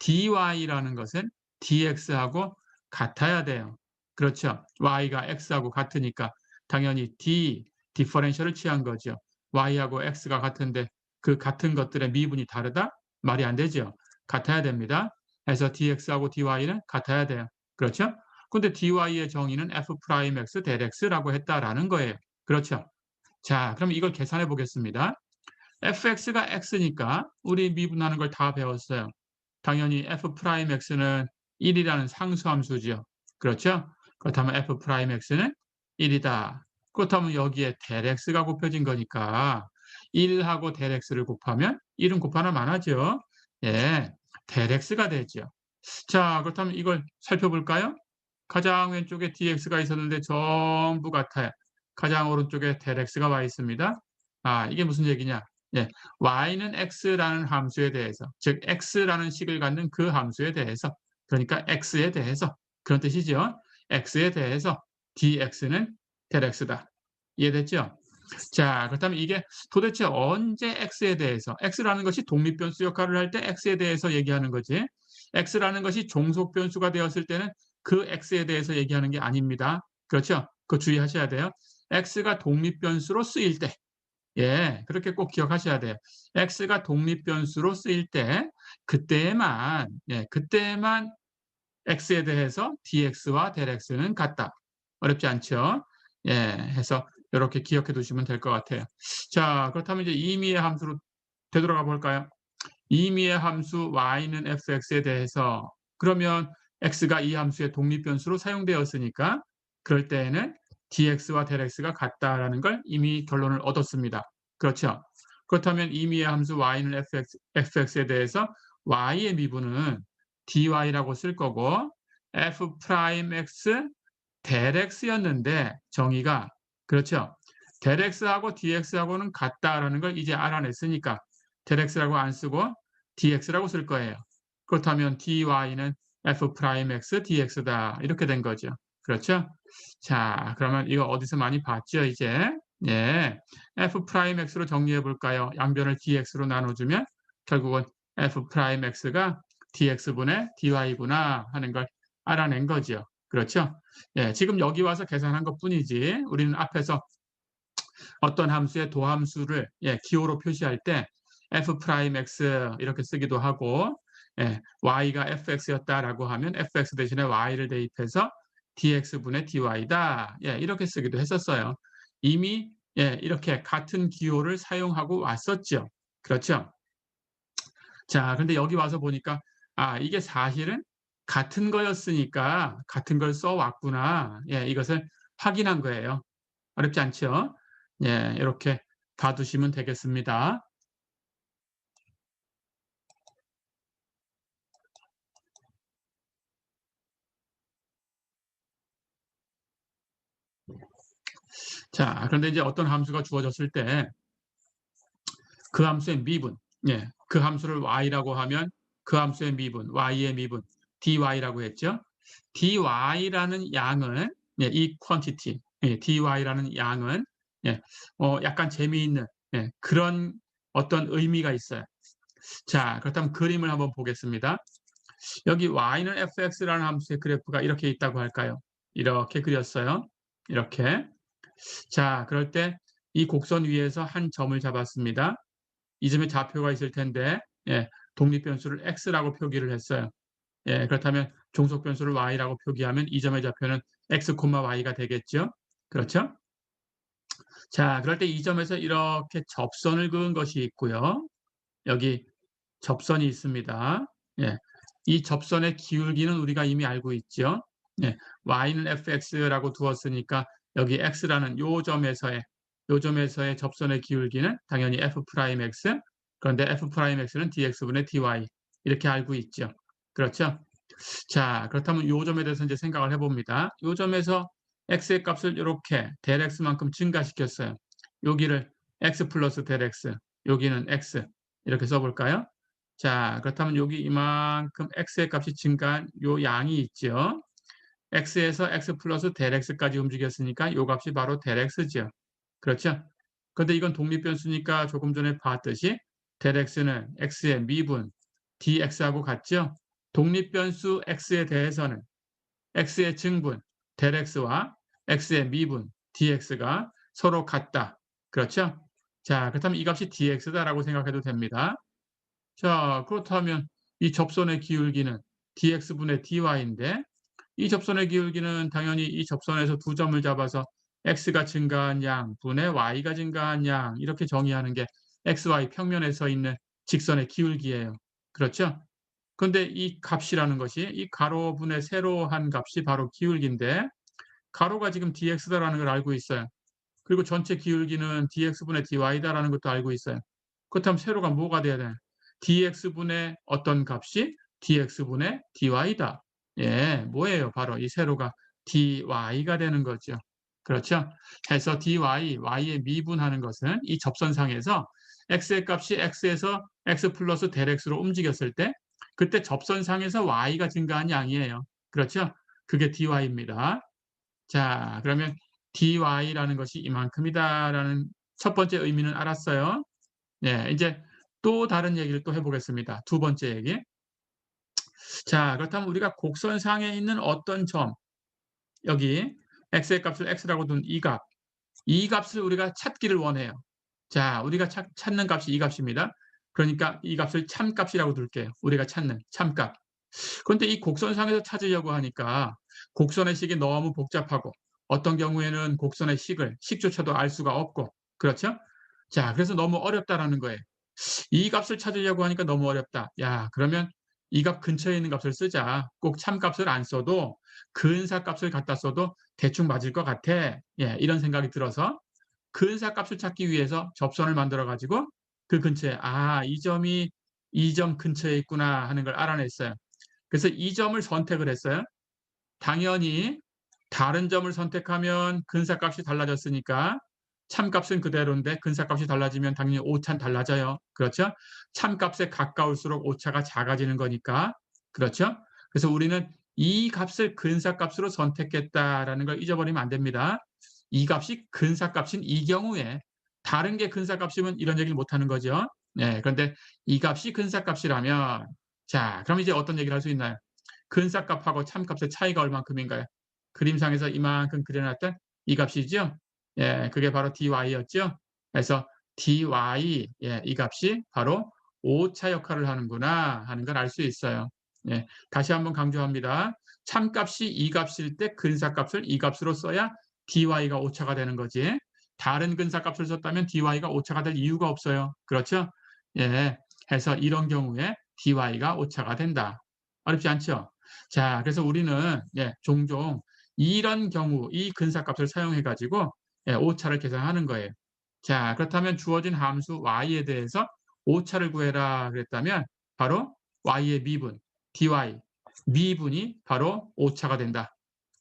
dy라는 것은 dx하고 같아야 돼요. 그렇죠? y가 x하고 같으니까 당연히 디퍼런셜을 취한 거죠. y하고 x가 같은데 그 같은 것들의 미분이 다르다? 말이 안 되죠. 같아야 됩니다. 그래서 dx하고 dy는 같아야 돼요. 그렇죠? 근데 dy의 정의는 f'x del x라고 했다라는 거예요. 그렇죠? 자, 그럼 이걸 계산해 보겠습니다. fx가 x니까 우리 미분하는 걸 다 배웠어요. 당연히 f'x는 1이라는 상수함수죠. 그렇죠? 그렇다면 f'x는 1이다. 그렇다면 여기에 del x가 곱해진 거니까 1하고 del x를 곱하면 1은 곱하나만 하죠. 예, del x가 되죠. 자, 그렇다면 이걸 살펴볼까요? 가장 왼쪽에 dx가 있었는데 전부 같아요. 가장 오른쪽에 del x가 와 있습니다. 아, 이게 무슨 얘기냐? 예, y는 x라는 함수에 대해서, 즉 x라는 식을 갖는 그 함수에 대해서, 그러니까 x에 대해서 그런 뜻이죠. x에 대해서 dx는 del x다. 이해됐죠? 자, 그렇다면 이게 도대체 언제 x에 대해서, x라는 것이 독립변수 역할을 할 때 x에 대해서 얘기하는 거지, x라는 것이 종속변수가 되었을 때는 그 x에 대해서 얘기하는 게 아닙니다. 그렇죠? 그거 주의하셔야 돼요. x가 독립변수로 쓰일 때, 예, 그렇게 꼭 기억하셔야 돼요. x가 독립변수로 쓰일 때, 그때만, 예, 그때만 x에 대해서 dx와 del x는 같다. 어렵지 않죠? 예, 해서 이렇게 기억해 두시면 될 것 같아요. 자, 그렇다면 이제 임의의 함수로 되돌아가 볼까요? 임의의 함수 y는 fx에 대해서, 그러면 x가 이 함수의 독립변수로 사용되었으니까 그럴 때에는 dx와 del x가 같다라는 걸 이미 결론을 얻었습니다. 그렇죠? 그렇다면 임의의 함수 y는 fx에 대해서 y의 미분은 dy라고 쓸 거고 f'x del x였는데 정의가, 그렇죠? del x하고 dx하고는 같다라는 걸 이제 알아냈으니까 del x라고 안 쓰고 dx라고 쓸 거예요. 그렇다면 dy는 f'x dx다. 이렇게 된 거죠. 그렇죠? 자, 그러면 이거 어디서 많이 봤죠, 이제? 예. f'x로 정리해 볼까요? 양변을 dx로 나눠주면 결국은 f'x가 dx분의 dy구나 하는 걸 알아낸 거죠. 그렇죠? 예, 지금 여기 와서 계산한 것뿐이지 우리는 앞에서 어떤 함수의 도함수를, 예, 기호로 표시할 때 f'x 이렇게 쓰기도 하고, 예, y가 fx였다라고 하면 fx 대신에 y를 대입해서 dx분의 dy다. 예, 이렇게 쓰기도 했었어요. 이미, 예, 이렇게 같은 기호를 사용하고 왔었죠. 그렇죠? 자, 근데 여기 와서 보니까 아, 이게 사실은 같은 거였으니까 같은 걸 써왔구나. 예, 이것을 확인한 거예요. 어렵지 않죠? 예, 이렇게 봐두시면 되겠습니다. 자, 그런데 이제 어떤 함수가 주어졌을 때 그 함수의 미분, 예, 그 함수를 y라고 하면 그 함수의 미분, y의 미분, dy라고 했죠. dy라는 양은, 예, 이 quantity, 예, dy라는 양은, 예, 약간 재미있는, 예, 그런 어떤 의미가 있어요. 자, 그렇다면 그림을 한번 보겠습니다. 여기 y는 fx라는 함수의 그래프가 이렇게 있다고 할까요? 이렇게 그렸어요. 이렇게. 자, 그럴 때 이 곡선 위에서 한 점을 잡았습니다. 이 점에 좌표가 있을 텐데, 예, 독립변수를 x라고 표기를 했어요. 예, 그렇다면 종속변수를 y라고 표기하면 이 점의 좌표는 x, y가 되겠죠. 그렇죠? 자, 그럴 때 이 점에서 이렇게 접선을 그은 것이 있고요. 여기 접선이 있습니다. 예, 이 접선의 기울기는 우리가 이미 알고 있죠. 예, y는 fx라고 두었으니까 여기 x라는 요 점에서의 접선의 기울기는 당연히 f'x, 그런데 f'x는 dx분의 dy 이렇게 알고 있죠. 그렇죠? 자, 그렇다면 요 점에 대해서 이제 생각을 해봅니다. 요 점에서 x의 값을 이렇게 del x만큼 증가시켰어요. 여기를 x 플러스 del x, 여기는 x 이렇게 써볼까요? 자, 그렇다면 여기 이만큼 x의 값이 증가한 요 양이 있죠. x에서 x 플러스 del x까지 움직였으니까 요 값이 바로 del x죠. 그렇죠? 그런데 이건 독립변수니까 조금 전에 봤듯이 del x는 x의 미분 dx하고 같죠? 독립변수 x에 대해서는 x의 증분 del x와 x의 미분 dx가 서로 같다. 그렇죠? 자, 그렇다면 이 값이 dx다라고 생각해도 됩니다. 자, 그렇다면 이 접선의 기울기는 dx분의 dy인데 이 접선의 기울기는 당연히 이 접선에서 두 점을 잡아서 x가 증가한 양 분의 y가 증가한 양 이렇게 정의하는 게 xy 평면에 서 있는 직선의 기울기예요. 그렇죠? 그런데 이 값이라는 것이 이 가로분의 세로한 값이 바로 기울기인데 가로가 지금 dx다라는 걸 알고 있어요. 그리고 전체 기울기는 dx분의 dy다라는 것도 알고 있어요. 그렇다면 세로가 뭐가 돼야 되나요? dx분의 어떤 값이 dx분의 dy다. 예, 뭐예요? 바로 이 세로가 dy가 되는 거죠. 그렇죠? 해서 dy, y의 미분하는 것은 이 접선상에서 x의 값이 x에서 x 플러스 델 x로 움직였을 때 그때 접선상에서 y가 증가한 양이에요. 그렇죠? 그게 dy입니다. 자, 그러면 dy라는 것이 이만큼이다라는 첫 번째 의미는 알았어요. 네, 이제 또 다른 얘기를 또 해보겠습니다. 두 번째 얘기. 자, 그렇다면 우리가 곡선상에 있는 어떤 점, 여기 x의 값을 x라고 둔 이 값, 이 값을 우리가 찾기를 원해요. 자, 우리가 찾는 값이 이 값입니다. 그러니까 이 값을 참값이라고 둘게요. 우리가 찾는 참값. 그런데 이 곡선상에서 찾으려고 하니까 곡선의 식이 너무 복잡하고 어떤 경우에는 곡선의 식조차도 알 수가 없고 그렇죠? 자, 그래서 너무 어렵다라는 거예요. 이 값을 찾으려고 하니까 너무 어렵다. 야, 그러면 이 값 근처에 있는 값을 쓰자. 꼭 참값을 안 써도 근사값을 갖다 써도 대충 맞을 것 같아. 예, 이런 생각이 들어서 근사값을 찾기 위해서 접선을 만들어 가지고 그 근처에 이 점이 이 점 근처에 있구나 하는 걸 알아냈어요. 그래서 이 점을 선택을 했어요. 당연히 다른 점을 선택하면 근사값이 달라졌으니까 참값은 그대로인데 근사값이 달라지면 당연히 오차는 달라져요. 그렇죠? 참값에 가까울수록 오차가 작아지는 거니까. 그렇죠? 그래서 우리는 이 값을 근사값으로 선택했다라는 걸 잊어버리면 안 됩니다. 이 값이 근사값인 이 경우에 다른 게 근사값이면 이런 얘기를 못하는 거죠. 네, 그런데 이 값이 근사값이라면 자, 그럼 이제 어떤 얘기를 할 수 있나요? 근사값하고 참값의 차이가 얼만큼인가요? 그림상에서 이만큼 그려놨던 이 값이죠. 예, 그게 바로 dy였죠. 그래서 dy, 예, 이 값이 바로 오차 역할을 하는구나 하는 걸 알 수 있어요. 예, 다시 한번 강조합니다. 참값이 이 값일 때 근사값을 이 값으로 써야 dy가 오차가 되는 거지. 다른 근사값을 썼다면 dy가 오차가 될 이유가 없어요. 그렇죠? 예, 해서 이런 경우에 dy가 오차가 된다. 어렵지 않죠? 자, 그래서 우리는 종종 이런 경우 이 근사값을 사용해 가지고 오차를 계산하는 거예요. 자, 그렇다면 주어진 함수 y에 대해서 오차를 구해라 그랬다면 바로 y의 미분 dy 미분이 바로 오차가 된다.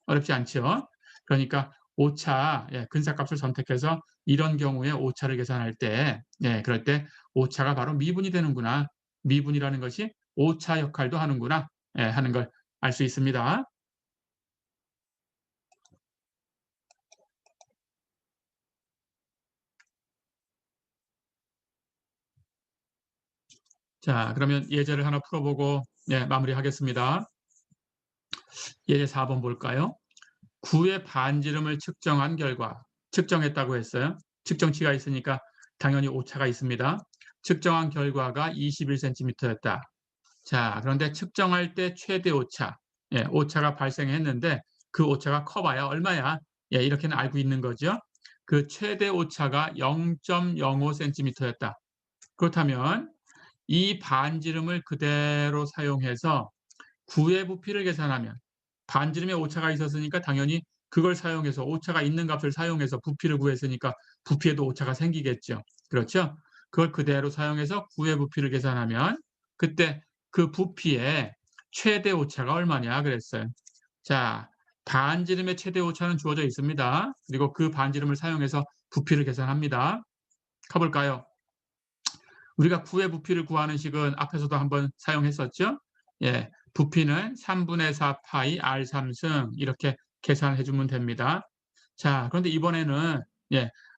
어렵지 않죠? 그러니까 오차 근사값을 선택해서 이런 경우에 오차를 계산할 때 그럴 때 오차가 바로 미분이 되는구나. 미분이라는 것이 오차 역할도 하는구나 하는 걸 알 수 있습니다. 자, 그러면 예제를 하나 풀어보고 마무리하겠습니다. 예제 4번 볼까요? 9의 반지름을 측정한 결과 측정했다고 했어요. 측정치가 있으니까 당연히 오차가 있습니다. 측정한 결과가 21cm였다. 자, 그런데 측정할 때 최대 오차, 오차가 발생했는데 그 오차가 커봐야 얼마야? 이렇게는 알고 있는 거죠. 그 최대 오차가 0.05cm였다. 그렇다면 이 반지름을 그대로 사용해서 구의 부피를 계산하면 반지름에 오차가 있었으니까 당연히 그걸 사용해서 오차가 있는 값을 사용해서 부피를 구했으니까 부피에도 오차가 생기겠죠. 그렇죠? 그걸 그대로 사용해서 구의 부피를 계산하면 그때 그 부피의 최대 오차가 얼마냐 그랬어요. 자, 반지름의 최대 오차는 주어져 있습니다. 그리고 그 반지름을 사용해서 부피를 계산합니다. 가볼까요? 우리가 구의 부피를 구하는 식은 앞에서도 한번 사용했었죠. 부피는 3분의 4 파이 R3승 이렇게 계산해 주면 됩니다. 자, 그런데 이번에는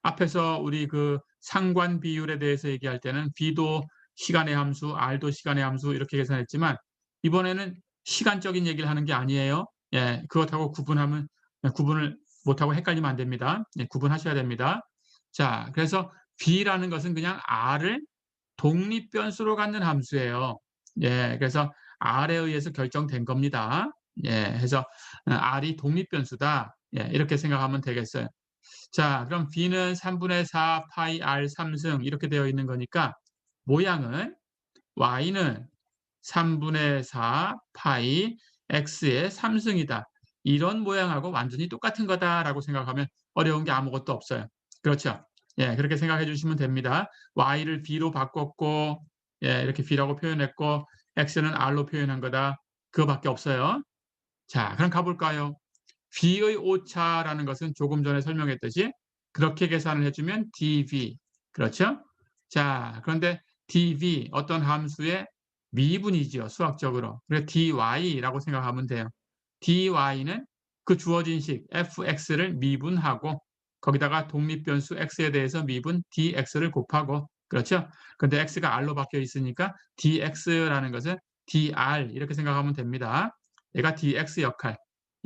앞에서 우리 그 상관 비율에 대해서 얘기할 때는 B도 시간의 함수, R도 시간의 함수 이렇게 계산했지만 이번에는 시간적인 얘기를 하는 게 아니에요. 그것하고 구분을 못하고 헷갈리면 안 됩니다. 구분하셔야 됩니다. 자, 그래서 B라는 것은 그냥 R을 독립변수로 갖는 함수예요. 그래서 R에 의해서 결정된 겁니다. 예, 해서 R이 독립변수다. 예, 이렇게 생각하면 되겠어요. 자, 그럼 B는 3분의 4 파이 R 3승 이렇게 되어 있는 거니까 모양은 Y는 3분의 4 파이 X의 3승이다. 이런 모양하고 완전히 똑같은 거다라고 생각하면 어려운 게 아무것도 없어요. 그렇죠? 예, 그렇게 생각해 주시면 됩니다. Y를 B로 바꿨고, 예, 이렇게 B라고 표현했고, X는 R로 표현한 거다. 그거밖에 없어요. 자, 그럼 가볼까요? B의 오차라는 것은 조금 전에 설명했듯이 그렇게 계산을 해주면 dV. 그렇죠? 자, 그런데 dV 어떤 함수의 미분이지요. 수학적으로. 그래서 dy라고 생각하면 돼요. dy는 그 주어진 식 fx를 미분하고 거기다가 독립변수 x에 대해서 미분 dx를 곱하고 그렇죠? 근데 x가 r로 바뀌어 있으니까 dx라는 것은 dr 이렇게 생각하면 됩니다. 얘가 dx 역할,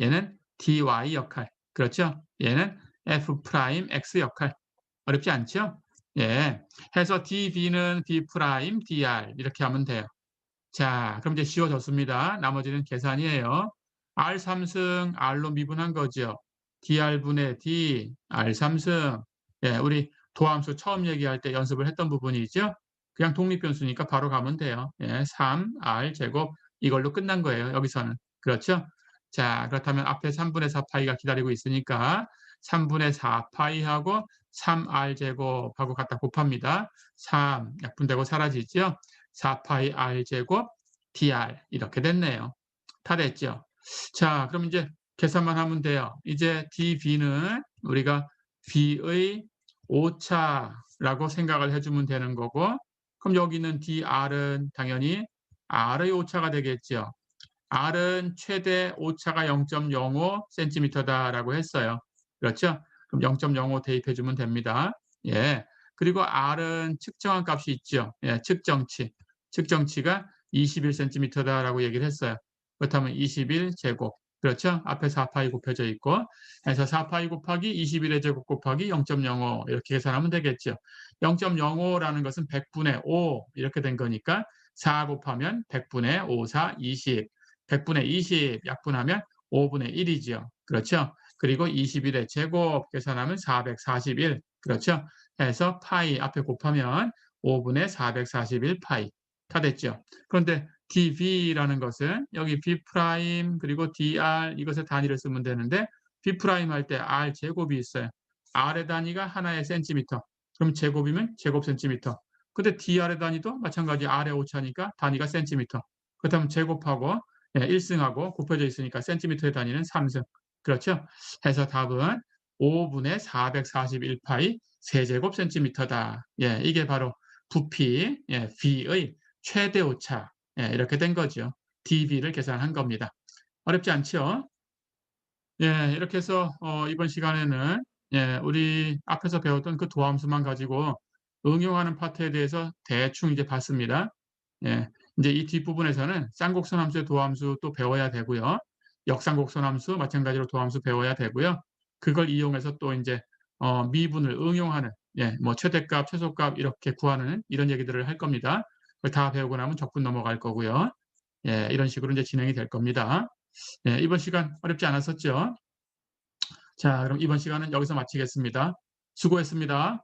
얘는 dy 역할. 그렇죠? 얘는 f 프라임 x 역할. 어렵지 않죠? 예. 해서 dv는 b 프라임 dr 이렇게 하면 돼요. 자, 그럼 이제 쉬워졌습니다. 나머지는 계산이에요. r 3승 r로 미분한 거죠. dr분의 d r 3승. 예, 우리 도함수 처음 얘기할 때 연습을 했던 부분이죠. 그냥 독립변수니까 바로 가면 돼요. 예, 3r 제곱 이걸로 끝난 거예요. 여기서는. 그렇죠? 자, 그렇다면 앞에 3분의 4 파이가 기다리고 있으니까 3분의 4 파이하고 3r 제곱하고 갖다 곱합니다. 3 약분되고 사라지죠? 4파이 r 제곱 dr 이렇게 됐네요. 다 됐죠? 자, 그럼 이제 계산만 하면 돼요. 이제 dv는 우리가 v의 오차라고 생각을 해주면 되는 거고 그럼 여기 있는 dr은 당연히 r의 오차가 되겠죠. r은 최대 오차가 0.05cm다라고 했어요. 그렇죠? 그럼 0.05 대입해주면 됩니다. 예. 그리고 r은 측정한 값이 있죠. 예, 측정치. 측정치가 21cm다라고 얘기를 했어요. 그렇다면 21 제곱. 그렇죠? 앞에 4파이 곱해져 있고 해서 4파이 곱하기 21의 제곱 곱하기 0.05 이렇게 계산하면 되겠죠. 0.05라는 것은 100분의 5 이렇게 된 거니까 4 곱하면 100분의 5, 4, 20. 100분의 20 약분하면 5분의 1이죠. 그렇죠? 그리고 21의 제곱 계산하면 441. 그렇죠? 해서 파이 앞에 곱하면 5분의 441 파이. 다 됐죠? 그런데 dv라는 것은 여기 b 프라임 그리고 dr 이것의 단위를 쓰면 되는데 b 프라임 할 때 r 제곱이 있어요. r의 단위가 하나의 센티미터. 그럼 제곱이면 제곱 센티미터. 근데 dr의 단위도 마찬가지 r의 오차니까 단위가 센티미터. 그렇다면 제곱하고 1승하고 곱해져 있으니까 센티미터의 단위는 3승. 그렇죠? 해서 답은 5분의 441파이 세제곱 센티미터다. 예, 이게 바로 부피 V의 최대 오차 이렇게 된 거죠. dV를 계산한 겁니다. 어렵지 않죠? 예, 이렇게 해서 이번 시간에는 우리 앞에서 배웠던 그 도함수만 가지고 응용하는 파트에 대해서 대충 이제 봤습니다. 예, 이제 이 뒷부분에서는 쌍곡선 함수의 도함수 또 배워야 되고요. 역쌍곡선 함수 마찬가지로 도함수 배워야 되고요. 그걸 이용해서 또 이제 미분을 응용하는 뭐 최대값, 최소값 이렇게 구하는 이런 얘기들을 할 겁니다. 그걸 다 배우고 나면 적분 넘어갈 거고요. 예, 이런 식으로 이제 진행이 될 겁니다. 예, 이번 시간 어렵지 않았었죠? 자, 그럼 이번 시간은 여기서 마치겠습니다. 수고했습니다.